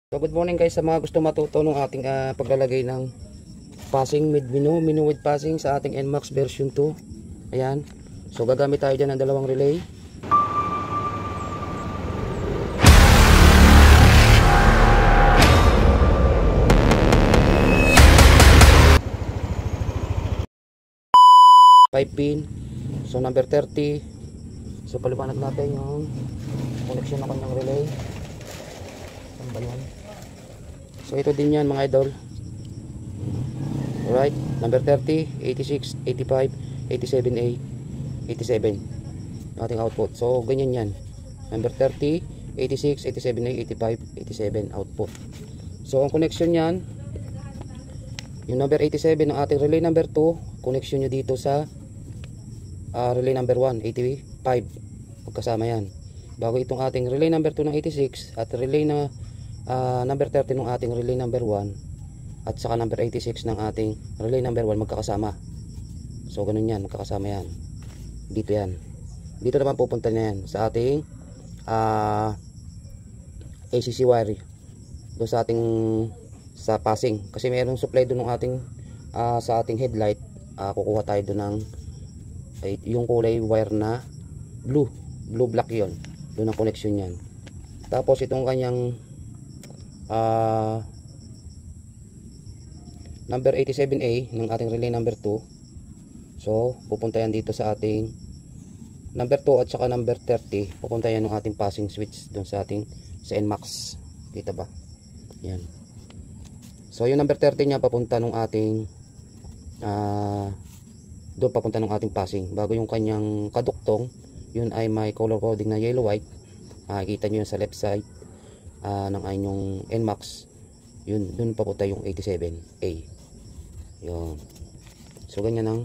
So good morning guys sa mga gusto matuto ng ating paglalagay ng passing minu with passing sa ating NMAX version 2. Ayan. So gagamit tayo dyan ng dalawang relay. Five pin. So number 30. So paliwanag natin yung connection ng kanyang relay. Saan ba yan? So ito din yan mga idol. Alright, number 30, 86, 85, 87A, 87 ating output. So ganyan yan. Number 30, 86, 87A, 85, 87 output. So ang connection yan, yung number 87 ng ating relay number 2, connection nyo dito sa relay number 1, 85. Magkasama yan. Bago itong ating relay number 2 ng 86 at relay na number 30 ng ating relay number 1 at saka number 86 ng ating relay number 1 magkakasama. So ganun yan, magkakasama yan. Dito yan. Dito naman pupunta na yan sa ating ACC wire. Doon sa ating sa passing. Kasi mayroong supply doon ng ating sa ating headlight. Kukuha tayo doon ng yung kulay wire na blue black yon. Doon ang connection yan. Tapos itong kanyang number 87A ng ating relay number 2. So pupunta yan dito sa ating number 2 at saka number 30. Pupunta yan ng ating passing switch doon sa ating sa NMAX. Kita ba? Yan. So yung number 30 niya papunta ng ating doon papunta ng ating passing. Bago yung kanyang kaduktong, yun ay may color coding na yellow white. Kita nyo yun sa left side ng inyong NMAX. Yun, dun papunta yung 87A. Yun. So ganyan ang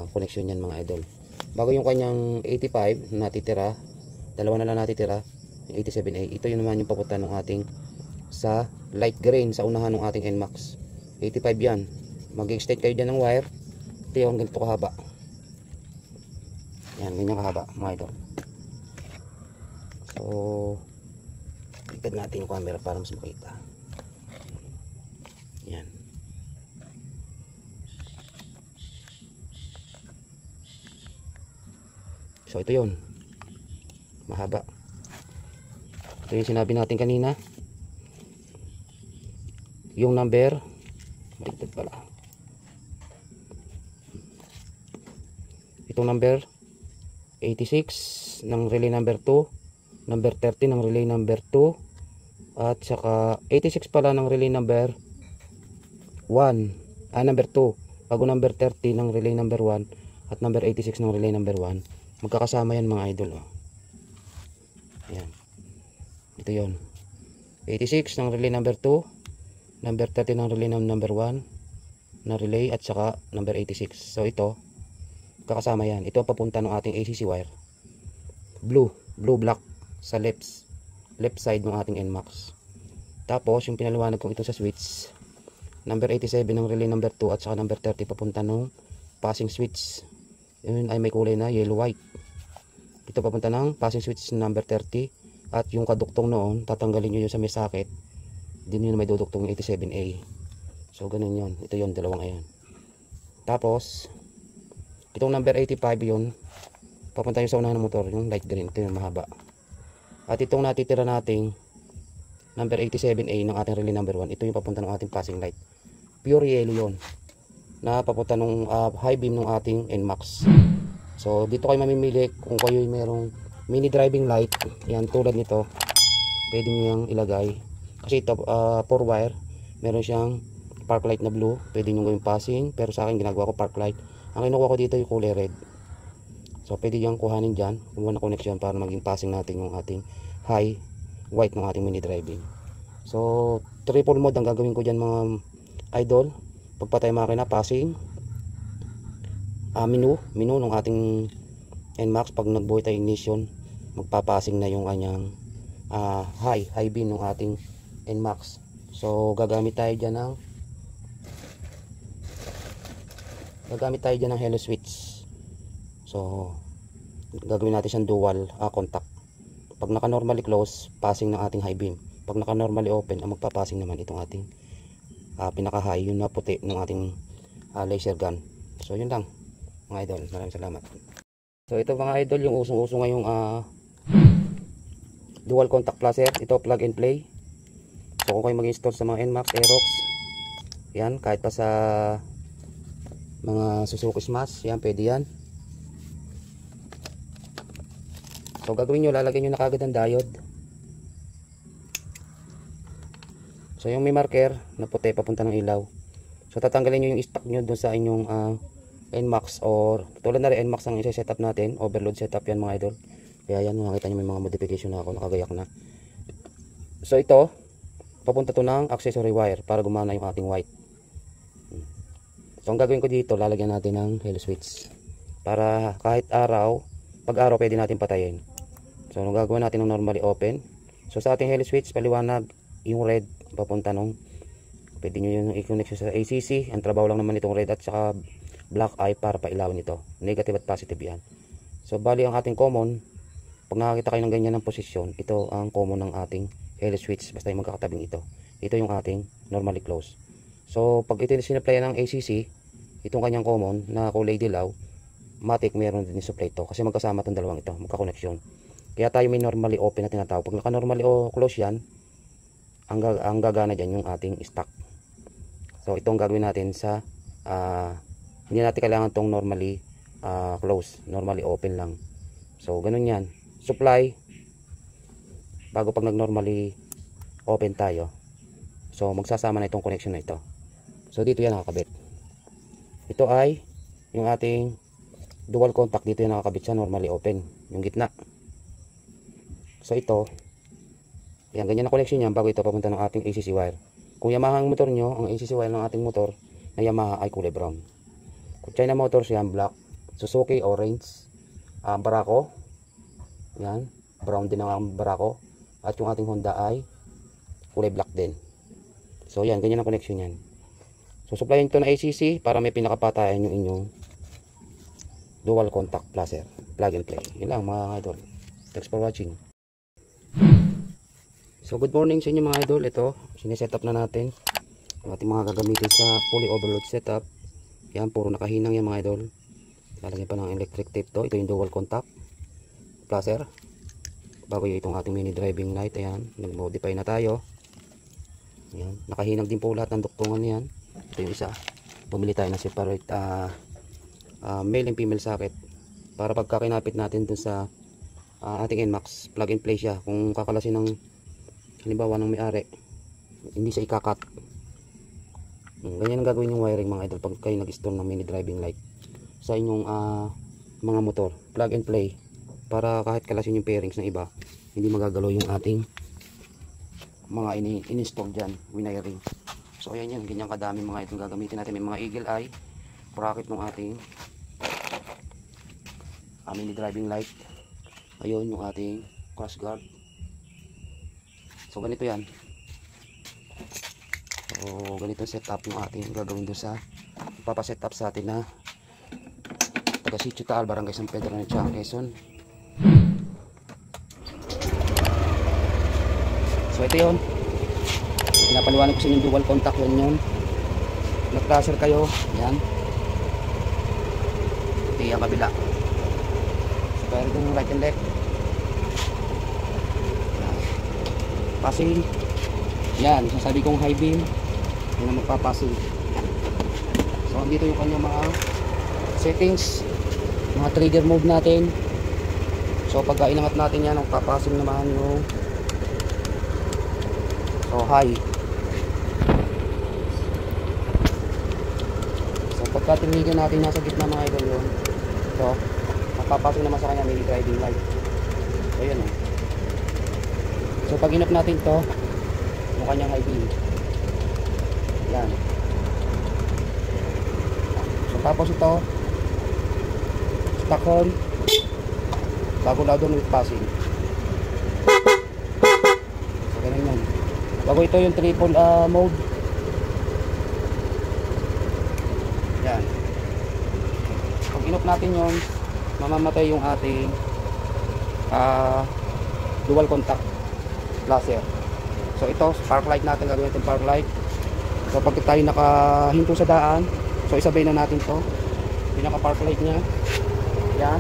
connection yan mga idol. Bago yung kanyang 85 natitira, dalawa na lang natitira, yung 87A. Ito yun naman yung papunta ng ating sa light green sa unahan ng ating NMAX. 85 yan. Mag-extend kayo dyan ng wire. Ito yung ganito kahaba. Yan, ganyan kahaba mga idol. So ikad natin yung camera para mas makita. Yan. So ito yun, mahaba. Ito yung sinabi natin kanina, yung number dito pala, itong number 86 ng relay number 2, number 30 ng relay number 2, at saka 86 pala ng relay number 1, number 2, bago number 30 ng relay number 1 at number 86 ng relay number 1. Magkakasama yan mga idol. Ayan. Ito yon. 86 ng relay number 2, number 30 ng relay number 1 na relay at saka number 86. So ito, kakasama yan. Ito papunta ng ating ACC wire. Blue black sa left side ng ating NMAX. Tapos yung pinaliwanag ko ito sa switch, number 87 ng relay number 2 at saka number 30 papunta ng passing switch. Yun ay may kulay na yellow white. Ito papunta ng passing switch number 30 at yung kaduktong noon tatanggalin nyo yun sa may socket. Din yun may duduktong yung 87A. So ganun yun. Ito yun, dalawang ayan. Tapos itong number 85 yun papunta yun sa unahan ng motor, yung light green. Ito yung mahaba. At itong natitira nating number 87A ng ating relay number 1, ito yung papunta ng ating passing light. Pure yellow yun na papunta ng high beam ng ating NMAX. So dito kayo mamimili kung kayo mayroong mini driving light. Yan, tulad nito, pwede nyo yung ilagay. Kasi ito 4 wire, meron siyang park light na blue, pwede nyo gawing passing. Pero sa akin ginagawa ko park light. Ang kinukuha ko dito yung kulay red. So pwede yung kuhanin dyan, kumuha na connection para maging passing natin yung ating high white ng ating mini driving. So triple mode ang gagawin ko dyan mga idol. Pagpatay makina, passing, menu ng ating NMAX. Pag nagbuhay tayo ignition, magpapassing na yung kanyang high beam ng ating NMAX. So gagamit tayo dyan ng hello switch. So gagawin natin siyang dual contact. Pag naka normally close, passing ng ating high beam. Pag naka normally open, ang magpapasing naman itong ating pinaka high, yung na puti ng ating laser gun. So yun lang mga idol, maraming salamat. So ito mga idol, yung usong-uso ngayong dual contact placer. Ito plug and play. So kung kayo mag-install sa mga NMAX, Aerox, yan, kahit pa sa mga Suzuki Smash, yan, pwede yan. So gagawin nyo, lalagyan nyo na kagad ang diode. So yung may marker na puti papunta ng ilaw, so tatanggalin nyo yung stock nyo dun sa inyong NMAX, or tulad na rin NMAX ang isa-setup natin, overload setup yan mga idol. Kaya yan, makikita nyo may mga modification na ako, nakagayak na. So ito, papunta to ng accessory wire para gumana yung ating white. So ang gagawin ko dito, lalagyan natin ng halo switch para kahit araw, pag araw pwede natin patayin. So ang gagawin natin ng normally open. So sa ating halo switch, paliwanag yung red papunta nung, pwede nyo yung i-connect sa ACC. Ang trabaho lang naman itong red at saka black eye para pailawin ito, negative at positive yan. So bali ang ating common, pag nakakita kayo ng ganyan ng posisyon, ito ang common ng ating halo switch, basta yung magkakatabing ito. Ito yung ating normally close. So pag ito sinapply ng ACC, itong kanyang common na kulay dilaw, matik meron din supply ito kasi magkasama itong dalawang ito, magka-connection. Kaya tayo may normally open na tinatawag. Pag naka-normally close yan, ang gagana dyan yung ating stock. So itong gagawin natin sa hindi natin kailangan itong normally close, normally open lang. So ganun yan, supply bago pag nag-normally open tayo. So magsasama na itong connection na ito. So dito yan nakakabit. Ito ay yung ating dual contact, dito yan nakakabit sa normally open, yung gitna. So ito, yan, ganyan na connection yan bago ito papunta ng ating ACC wire. Kung Yamaha ang motor nyo, ang ACC wire ng ating motor na Yamaha ay kulay brown. Kung China Motors yan, black. Suzuki, orange. Barako, yan, brown din ang Barako. At yung ating Honda ay kulay black din. So yan, ganyan ang connection yan. So supplyin ito na ACC para may pinakapatayan yung inyong dual contact placer, plug and play. Yun lang mga idol. Thanks for watching. So good morning sa inyo mga idol. Ito, sineset up na natin ang ating mga gagamitin sa fully overload setup. Yan, puro nakahinang yan mga idol. Lalagyan pa ng electric tape to. Ito yung dual contact placer. Bago yung itong ating mini driving light. Ayan, nag-modify na tayo. Ayan, nakahinang din po lahat ng duktungan niyan. Ito yung isa. Bumili tayo ng separate male and female socket para pagka kinapit natin dun sa ating NMAX, plug and play siya. Kung kakalasin ng halimbawa ng may-ari, hindi siya ikakat. Ganyan ang gagawin yung wiring mga idol pag kayo nag-install ng mini driving light sa inyong mga motor, plug and play, para kahit kalasin yung pairings ng iba, hindi magagalaw yung ating mga in-install dyan, wiring. So ayan yan, ganyan kadami mga itong gagamitin natin. May mga eagle eye bracket ng ating mini driving light. Ayun yung ating crash guard. So ganito yan. So ganito setup yung ating gagawin doon sa papaset up sa atin na taga Sitio Taal, Barangay San Pedro ng Quezon. So ito yun, pinapaliwanag ko sa inyo dual contact. Yan yun, nag-crusher kayo, yan, ito yung kabila. So kaya ito yung right and left, passing, yan, sasabi kong high beam, yun ang magpapassing. So andito yung kanyang mga settings, mga trigger mode natin. So pagka inangat natin yan, magpapassing naman yung high. So pagka tinigan natin nasa gitna mga idol yun, so magpapasok naman sa kanya mini driving light. So yun o. So pag inap natin to, yung kanyang high beam, yan. So tapos ito stock horn, bago loud on with passing. So ganun yan. Bago ito yung triple mode. Yan. Pag inop natin yun, mamamatay yung ating dual contact placer. So ito, spark light natin, gagawin natin spark light. So pag tayo nakahinto sa daan, so isabay na natin to. Pinaka spark light niya. Yan.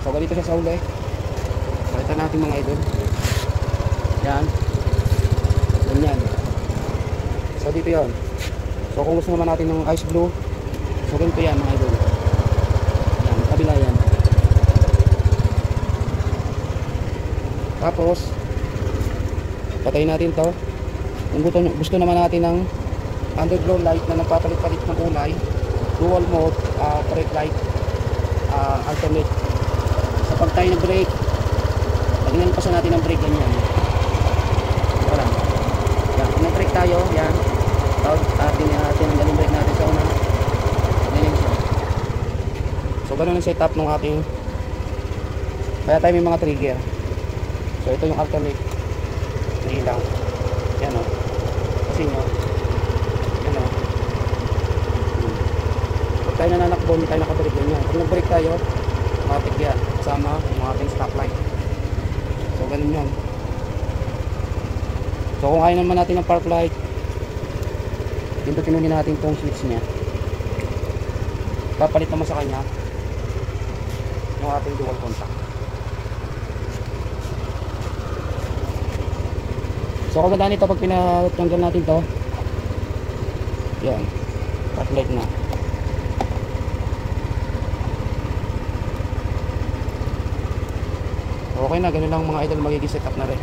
So ganito siya sa huli. Palitan natin mga idol. Yan. Ganyan. So dito yon. So kung gusto naman natin ng ice blue, so ganito yan mga idol. Yan, kabila yan. Tapos patayin natin to. Kung gusto naman natin ng underglow light na nagpapalit-palit ng kulay, dual mode, brake light, alternate. Sa pag tayo nag-brake, pag inalampasan natin ang brake, ganyan. Ito lang. Yan, kung nag-brake tayo, yan. Tinanggal yung brake natin sa una. Ganyan siya. So ganun ang setup ng ating, kaya tayo may mga trigger. So ito yung alternate na ilaw. Yan o. Kasi nyo. Yan o. Pag tayo nananakbo, hindi tayo nakabrake ganyan. Pag nag-brake tayo, matik yan. Kasama yung ating stoplight. So ganun yan. So kung ayaw naman natin ng park light, pindutin muna natin itong switch nya. Papalit naman sa kanya yung ating dual contact. So kagandaan ito pag pinatanggal natin to, yan, park light na. Okay na, ganun lang mga idol, magiging setup na rin.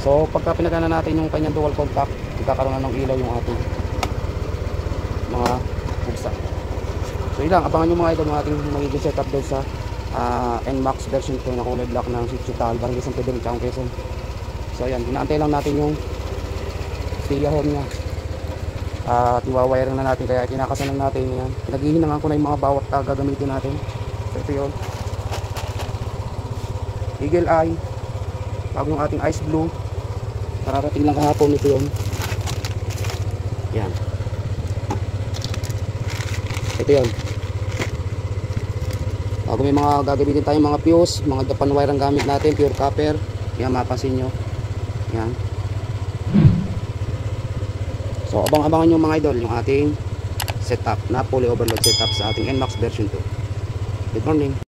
So pagka pinagana natin yung kanyang dual contact, magkakaroon na ng ilaw yung ating mga pulsa. So yun lang, abangan nyo mga idol yung ating magiging setup doon sa NMAX version 2 na kulay black ng Suzuki Barangay San Pedro, Chang Quezon. So ayan, inaantay lang natin yung steel horn nya at iwawire na natin, kaya kinakasalan natin yan. Pinaghihinangan ko na yung mga bawat gagamitin natin. So ito yun, Eagle Eye, bagong ating ice blue, kararating lang kahapon. Ito yun, yan, ito yun. Bago may mga gagamitin tayong mga fuse, mga Japan wire ang gamit natin, pure copper. Yan, mapapansin nyo. Yan. So abang-abangan nyo mga idol yung ating setup na fully overload setup sa ating NMAX version 2. Good morning.